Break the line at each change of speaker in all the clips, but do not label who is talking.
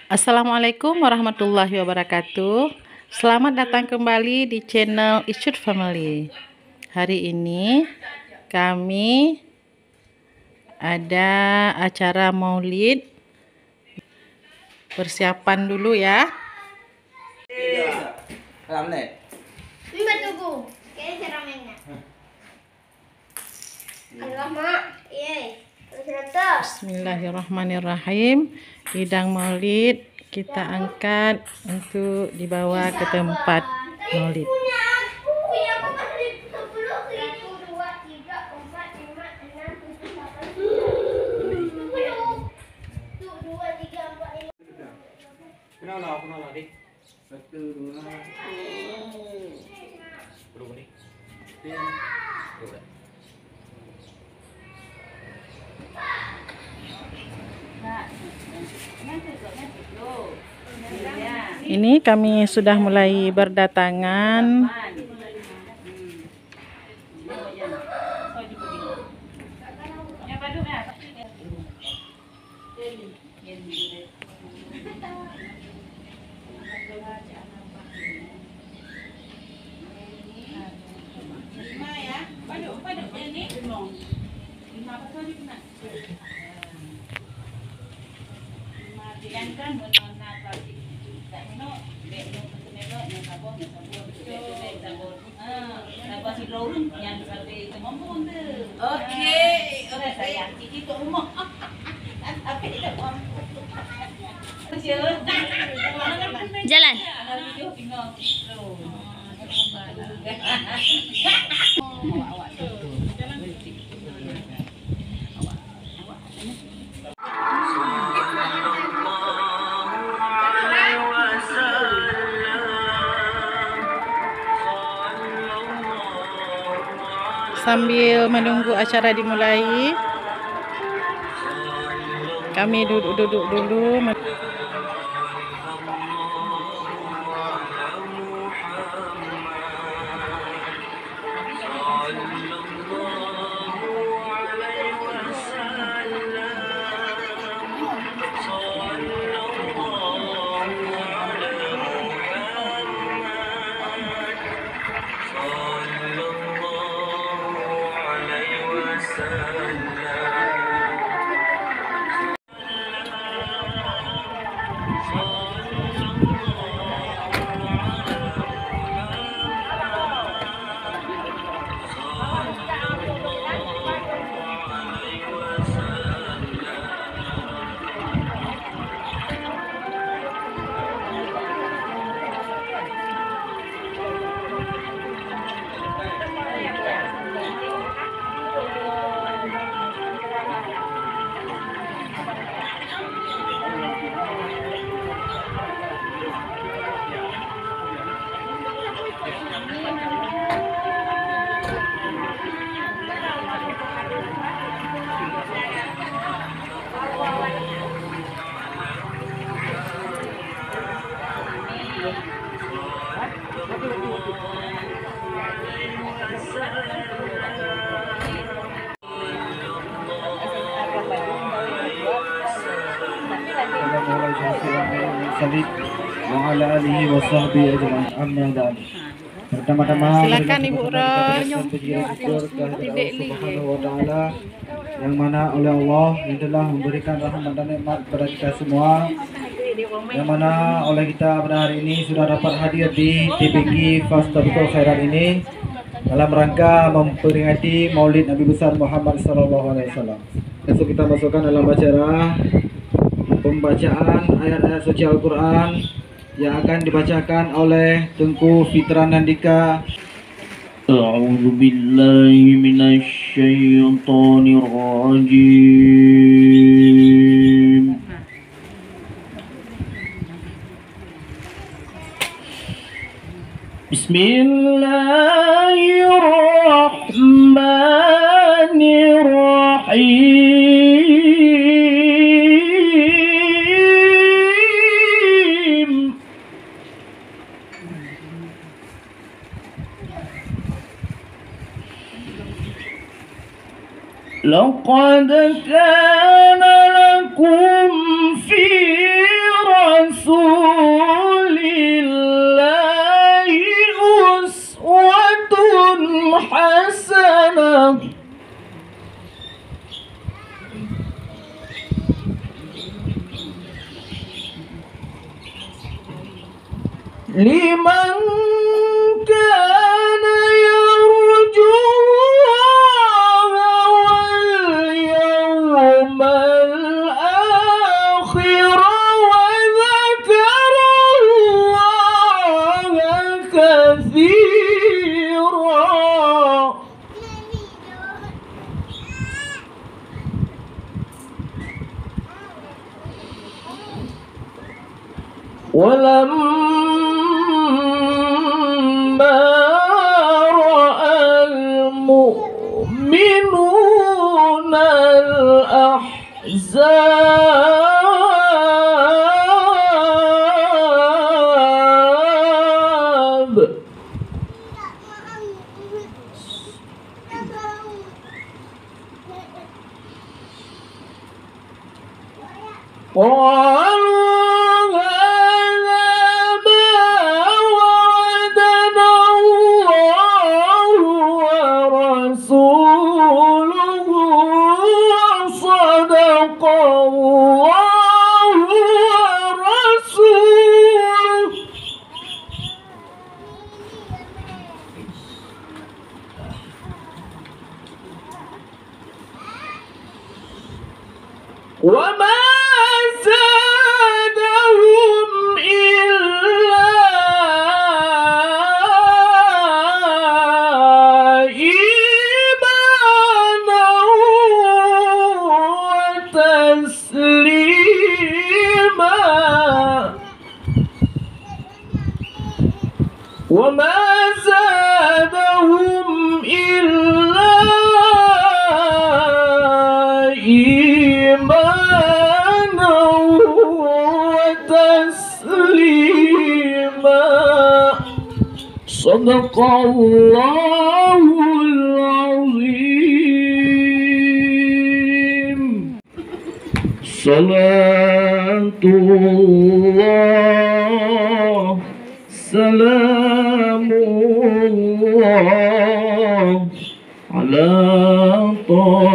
Assalamualaikum warahmatullahi wabarakatuh. Selamat datang kembali di channel Isyud Family. Hari ini kami ada acara maulid. Persiapan dulu ya. Bismillahirrahmanirrahim. Hidang maulid kita angkat untuk dibawa ke tempat maulid. Ini kami sudah mulai berdatangan.
Jalan.
Sambil menunggu acara dimulai, kami duduk dulu.
Pertama-tama
silakan Ibu Ros.
Yang mana oleh Allah yang telah memberikan rahmat dan nikmat kepada kita semua, yang mana oleh kita pada hari ini sudah dapat hadir di TPG Fastabiqul Khairat ini dalam rangka memperingati Maulid Nabi besar Muhammad SAW. Besok kita masukkan dalam acara pembacaan ayat-ayat suci Al-Quran yang akan dibacakan oleh Tengku Fitran Nandika.
A'udzu billahi minasy syaithanir rajim. Bismillahirrahmanirrahim. لقد كان لكم في رسول الله أسوة حسنة لمن كان يرجو الله واليوم الآخر وذكر الله كثيرا. ولما رأى المؤمنون الأحزاب قالوا هذا ما وعدنا الله ورسوله وصدق الله ورسوله وما زادهم إلا إيمانا وتسليما. وما زادهم إلا إيمانا وتسليما. صدق الله العظيم. صلاة الله سلام الله على طه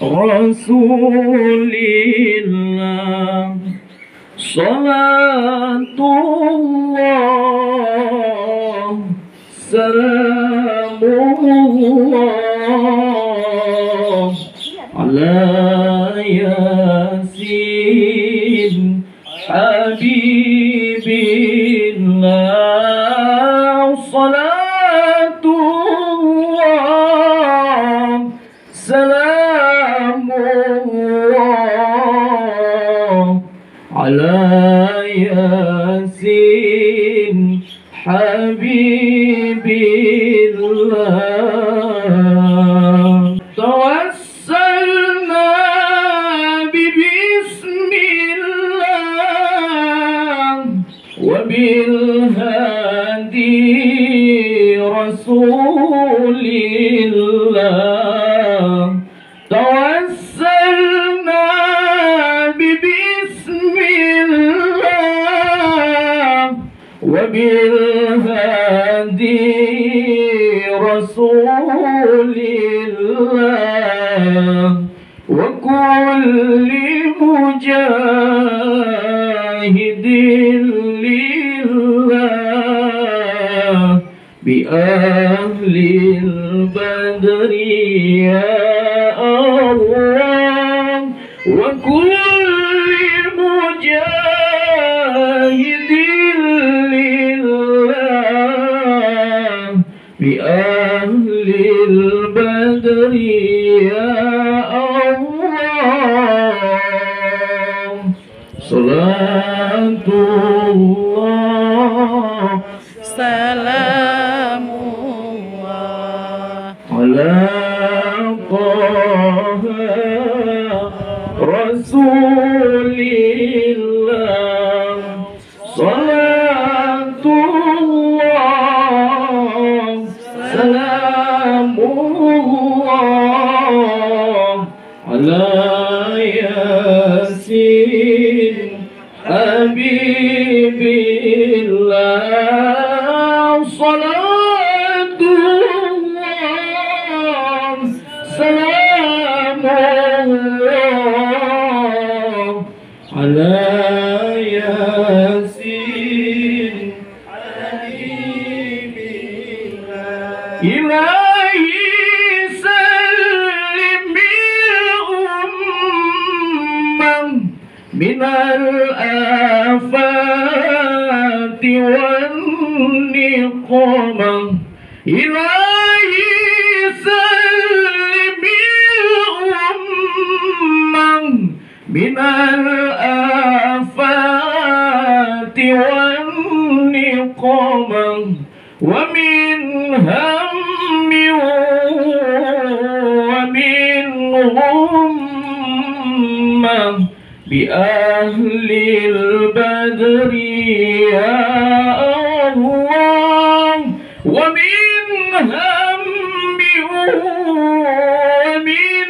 رسول الله. صلاة الله سلام الله على ياسين حبيب الله. صلاة الله سلام الله على ياسين حبيب الله. توسلنا ببسم الله وبالهادي رسول الله. توسلنا ببسم الله وبالهادي رسول الله وكل مجاهد لله بأهل البدر يا الله. وكل مجاهد لله بأهل البدر يا الله. صلاة الله
سلام الله
على طه رسول الله. صلاة الله سلام الله على ياسين إلهي سلم الأمة من الآفات والنقمة إلهي سلم الأمة من الآفات والنقمة ومن هم ومن غمة بأهل البدر يا الله ومن هم ومن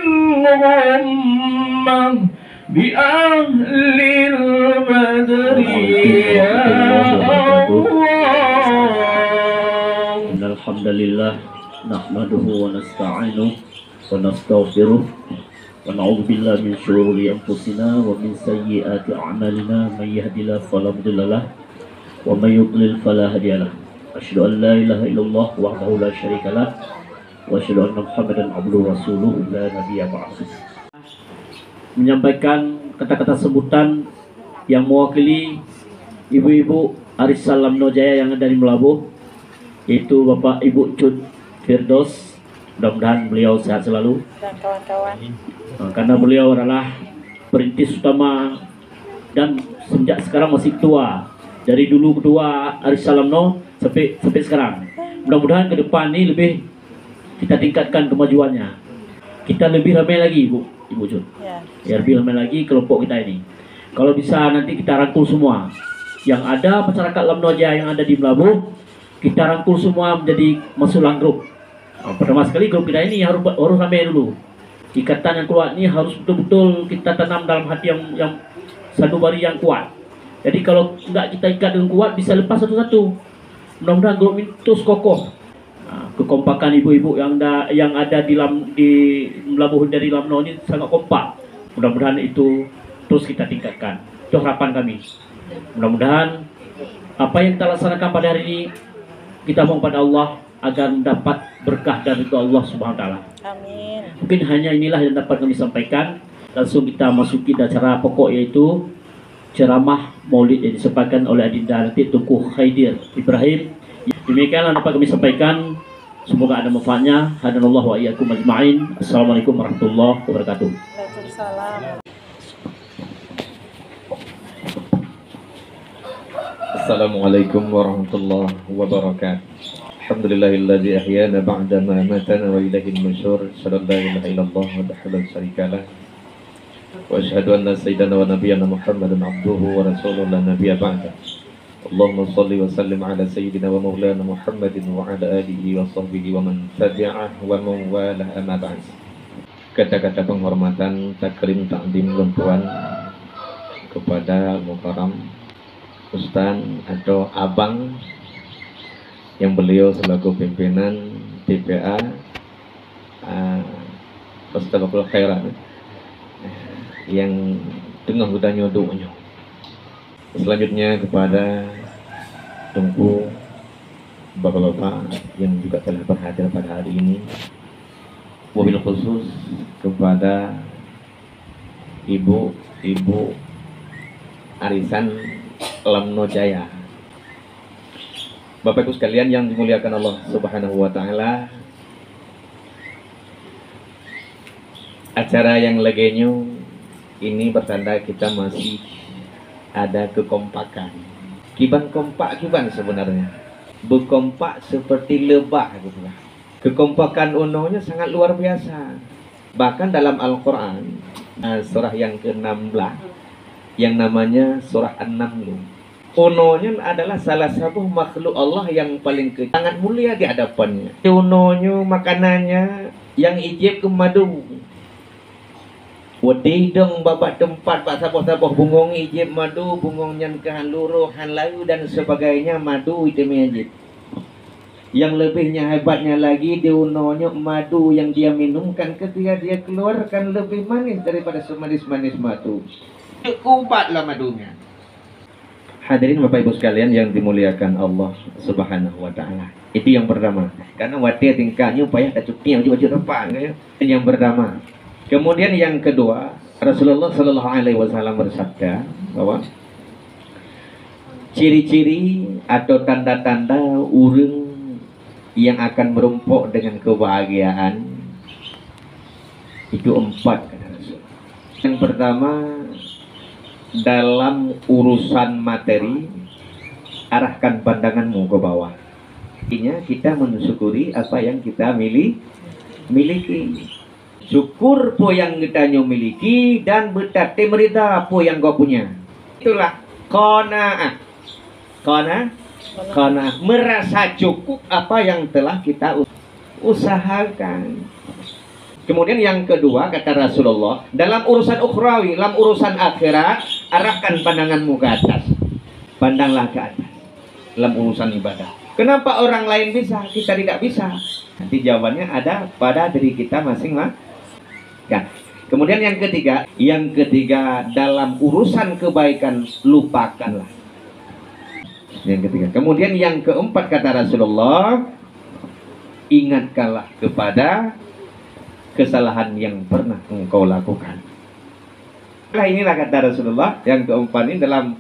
غمة بأهل البدر يا الله
إن الحمد لله نحمده ونستعينه ونستغفره ونعوذ بالله من شرور أنفسنا ومن سيئات أعمالنا من يهد الله فلا مضل له ومن يضلل فلا هادي له أشهد أن لا إله إلا الله وحده لا شريك له وأشهد أن محمدا عبده ورسوله لا نبي بعده. Menyampaikan kata-kata sebutan yang mewakili ibu-ibu Arisan Lamno Jaya yang ada di Melabuh, yaitu Bapak Ibu Cud Firdaus. Mudah-mudahan beliau sehat selalu
Dan kawan-kawan.
karena beliau adalah perintis utama dan sejak sekarang masih tua, dari dulu ketua Arisan Lamno sampai sekarang. Mudah-mudahan ke depan ini lebih kita tingkatkan kemajuannya, kita lebih ramai lagi Ibu Cud. Ya, lebih ramai lagi kelompok kita ini. Kalau bisa nanti kita rangkul semua yang ada masyarakat Lamno Jaya yang ada di Melabuh, kita rangkul semua menjadi Masulang Group. Pertama sekali grup kita ini harus ramai dulu. Ikatan yang kuat ini harus betul-betul kita tanam dalam hati yang sanubari yang kuat. Jadi kalau enggak kita ikat dengan kuat, bisa lepas satu-satu. Mudah-mudahan grup ini terus kokoh. Kekompakan ibu-ibu yang ada di Melabuh dari Lamno ini sangat kompak. Mudah-mudahan itu terus kita tingkatkan. Itu harapan kami. Mudah-mudahan apa yang kita laksanakan pada hari ini, kita mohon pada Allah agar mendapat berkah dari Allah Subhanahu wa taala.
Amin.
Mungkin hanya inilah yang dapat kami sampaikan. Langsung kita masuki acara pokok, yaitu ceramah Maulid yang disampaikan oleh Adinda Latif Tunku Khaidir Ibrahim. Demikianlah dapat kami sampaikan. Semoga ada manfaatnya. Hadanallahu wa iyyakum ajma'in. Assalamualaikum warahmatullahi wabarakatuh.
Waalaikumsalam.
Assalamualaikum warahmatullahi wabarakatuh. Alhamdulillahilladzi ahyana ba'da ma amatana wa ilaihil nusyur. Asyhadu an la ilaha illallah wahdahu la syarika lah. Wa asyhadu anna sayyidana wa nabiyyana Muhammadan abduhu wa rasuluhu la nabiyya ba'da. Allahumma shalli wa sallim ala sayyidina wa maulana Muhammadin wa ala alihi wa sahbihi wa man tabi'ah wa man walah amma ba'd. Kata-kata penghormatan, takrim, takdim, lempuan kepada Mukarram Ustaz atau Abang yang beliau selaku pimpinan TPA Fastabaqul Khairat yang tengah bertanya doanya. Selanjutnya kepada Tunku bapak-bapak yang juga telah berhadir pada hari ini, wabil khusus kepada ibu-ibu Arisan Lamno Jaya. Bapak Ibu sekalian yang dimuliakan Allah Subhanahu wa taala, acara yang legenyo ini bertanda kita masih ada kekompakan. Kiban kompak kiban sebenarnya. Berkompak seperti lebah gitu lah. Kekompakan unonya sangat luar biasa. Bahkan dalam Al-Qur'an surah yang ke-16 yang namanya surah An-Naml. Unonya adalah salah satu makhluk Allah yang paling sangat mulia di hadapannya. Unonya makanannya yang ijib ke madu. Wedi dong babat tempat pak sapoh-sapoh bungong ijib madu, bungong nyan kehan luruh, han layu dan sebagainya madu itu ijib. Yang lebihnya hebatnya lagi di unonya madu yang dia minumkan ketika dia keluarkan lebih manis daripada semanis-manis madu. Kubatlah madunya. Hadirin Bapak Ibu sekalian yang dimuliakan Allah Subhanahu wa taala. Itu yang pertama. Karena wadah tingkahnya payah tak cukup baju depan ya. Yang pertama. Kemudian yang kedua, Rasulullah sallallahu alaihi wasallam bersabda bahwa ciri-ciri atau tanda-tanda orang yang akan merumpuk dengan kebahagiaan itu 4 kata Rasul. Yang pertama, dalam urusan materi, arahkan pandanganmu ke bawah. Artinya kita mensyukuri apa yang kita miliki. Syukur po yang kita miliki dan bertate merida po yang kau punya. Itulah qanaah. Qanaah merasa cukup apa yang telah kita usahakan. Kemudian yang kedua kata Rasulullah, dalam urusan ukhrawi, dalam urusan akhirat, arahkan pandanganmu ke atas. Pandanglah ke atas dalam urusan ibadah. Kenapa orang lain bisa, kita tidak bisa? Nanti jawabannya ada pada diri kita masing-masing. Kemudian yang ketiga dalam urusan kebaikan lupakanlah. Yang ketiga. Kemudian yang keempat kata Rasulullah, ingatkanlah kepada kesalahan yang pernah engkau lakukan. Nah inilah kata Rasulullah yang keempat ini dalam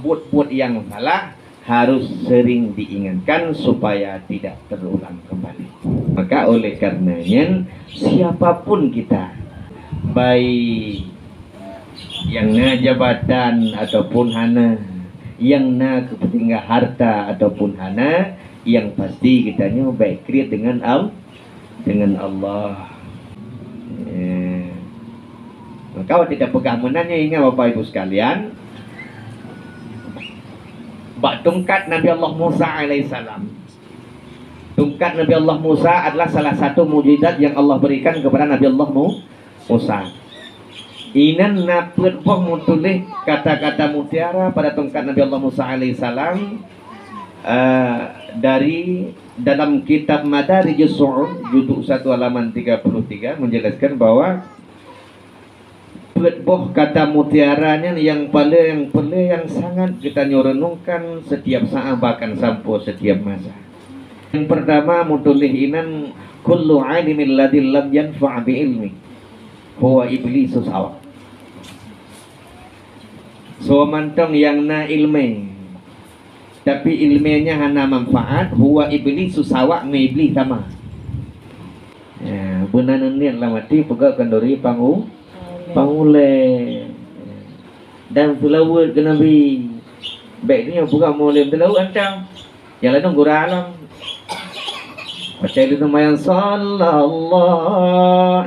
buat yang salah harus sering diingatkan supaya tidak terulang kembali. Maka oleh karenanya siapapun kita, baik yang na jabatan ataupun hana, yang na kepentingan harta ataupun hana, yang pasti kita baik kriat dengan Allah. Maka tidak pegang menanya ingat Bapak Ibu sekalian, bak tungkat Nabi Allah Musa alaihissalam. Tungkat Nabi Allah Musa adalah salah satu mukjizat yang Allah berikan kepada Nabi Allah Musa. Inan napet boh mutulih kata-kata mutiara pada tungkat Nabi Allah Musa alaihissalam dari dalam kitab Madarijus Su'ud judul 1 halaman 33 menjelaskan bahwa boh kata mutiaranya yang sangat kita renungkan setiap saat bahkan sampai setiap masa. Yang pertama mutulih inan kullu alimin ladzi lam yanfa' bi ilmi huwa iblisu sawa. So mantong yang na ilme tapi ilmiahnya hana manfaat huwa iblisu sawa me iblis sama. Ya, benanan ni lah mati pegak kendori pangule dan selawat ke Nabi. Baiknya bukan boleh selawat antang. Yang lain guru alam. Baca itu lumayan sallallahu.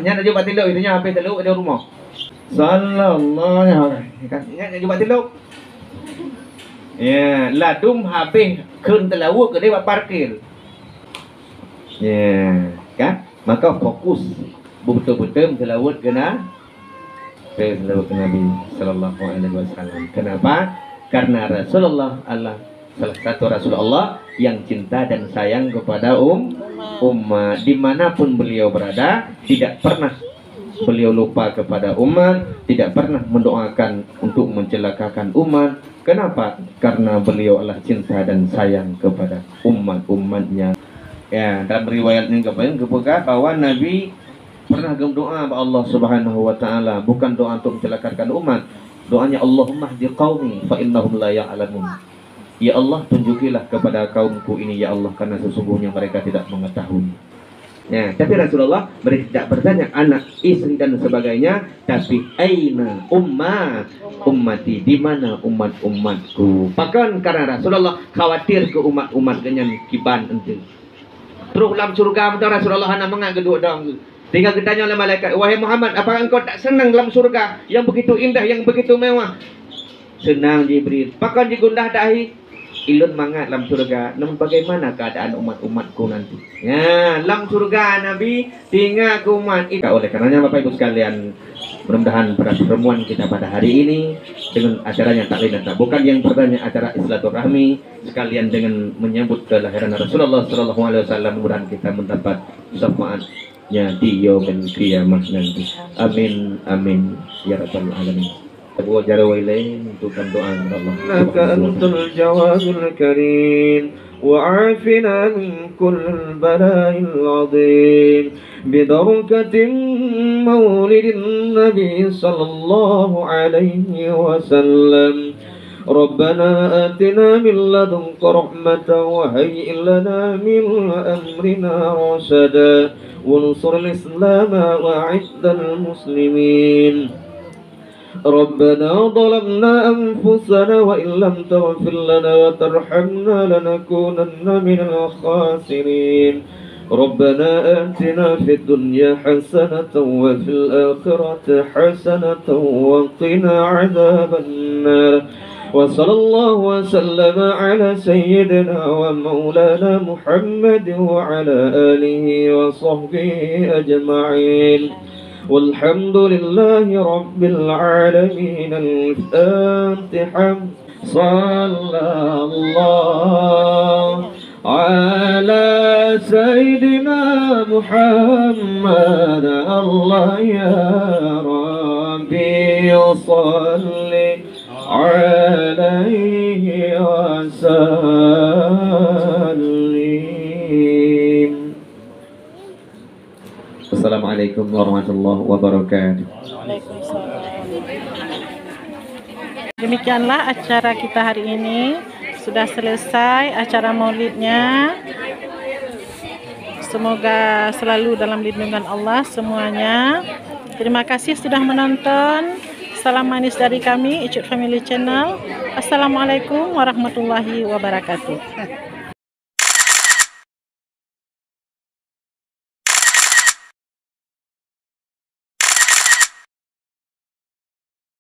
Nya nak jumpa tiluk itu nya apa tiluk ada rumah. Sallallahu. Nya jumpa tiluk. Ya, ladum habis keun telawat ke dia parkir. Ya, kan? Maka fokus betul-betul selawat kena selawat ke Nabi sallallahu alaihi wasallam. Kenapa? Karena Rasulullah Allah salah satu Rasulullah yang cinta dan sayang kepada umat dimanapun beliau berada, tidak pernah beliau lupa kepada umat, tidak pernah mendoakan untuk mencelakakan umat. Kenapa? Karena beliau adalah cinta dan sayang kepada umatnya. Ya, dalam riwayat yang kemarin kebuka bahwa Nabi pernah berdoa kepada Allah Subhanahu wa taala, bukan doa untuk mencelakakan umat. Doanya Allahumma hdi qaumi fa innahum la ya'lamun. Ya Allah, tunjukilah kepada kaumku ini ya Allah, karena sesungguhnya mereka tidak mengetahui. Ya, tapi Rasulullah tidak bertanya anak, istri dan sebagainya, tapi aina ummati, di mana umatku. Bahkan karena Rasulullah khawatir ke umat dengan kiban ente. Terus dalam surga betul Rasulullah hanya mengageduk dong. Tinggal ditanya oleh malaikat, wahai Muhammad, apakah engkau tak senang dalam surga yang begitu indah, yang begitu mewah? Senang Jibril. Bahkan digundah dahi, ilun mangat dalam surga. Namun bagaimana keadaan umat-umatku nanti? Ya, dalam surga Nabi tinggal ke umat itu. Oleh karenanya Bapak Ibu sekalian, mudah-mudahan pada pertemuan kita pada hari ini dengan acaranya tak lain dan tak bukan yang pertama acara Islaturahmi sekalian dengan menyambut kelahiran Rasulullah sallallahu alaihi wasallam, mudah-mudahan kita mendapat syafaatnya di yaumil qiyamah nanti. Amin amin ya rabbal alamin. Abu Jarawailain untuk doa Allah.
إنك أنت الجواد الكريم وعافنا من كل البلاء العظيم ببركة مولد النبي صلى الله عليه وسلم. ربنا آتنا من لدنك رحمة وهيئ لنا من أمرنا رشدا وانصر الإسلام وأعز المسلمين. ربنا ظلمنا أنفسنا وإن لم تغفر لنا وترحمنا لنكونن من الخاسرين. ربنا آتنا في الدنيا حسنة وفي الآخرة حسنة وقنا عذاب النار. وصلى الله وسلم على سيدنا ومولانا محمد وعلى آله وصحبه أجمعين والحمد لله رب العالمين. الفاتحة. صلى الله على سيدنا محمد. الله يا ربي صل عليه وسلم.
Assalamualaikum warahmatullahi wabarakatuh.
Demikianlah acara kita hari ini. Sudah selesai acara maulidnya. Semoga selalu dalam lindungan Allah semuanya. Terima kasih sudah menonton. Salam manis dari kami, Icut Family Channel. Assalamualaikum warahmatullahi wabarakatuh.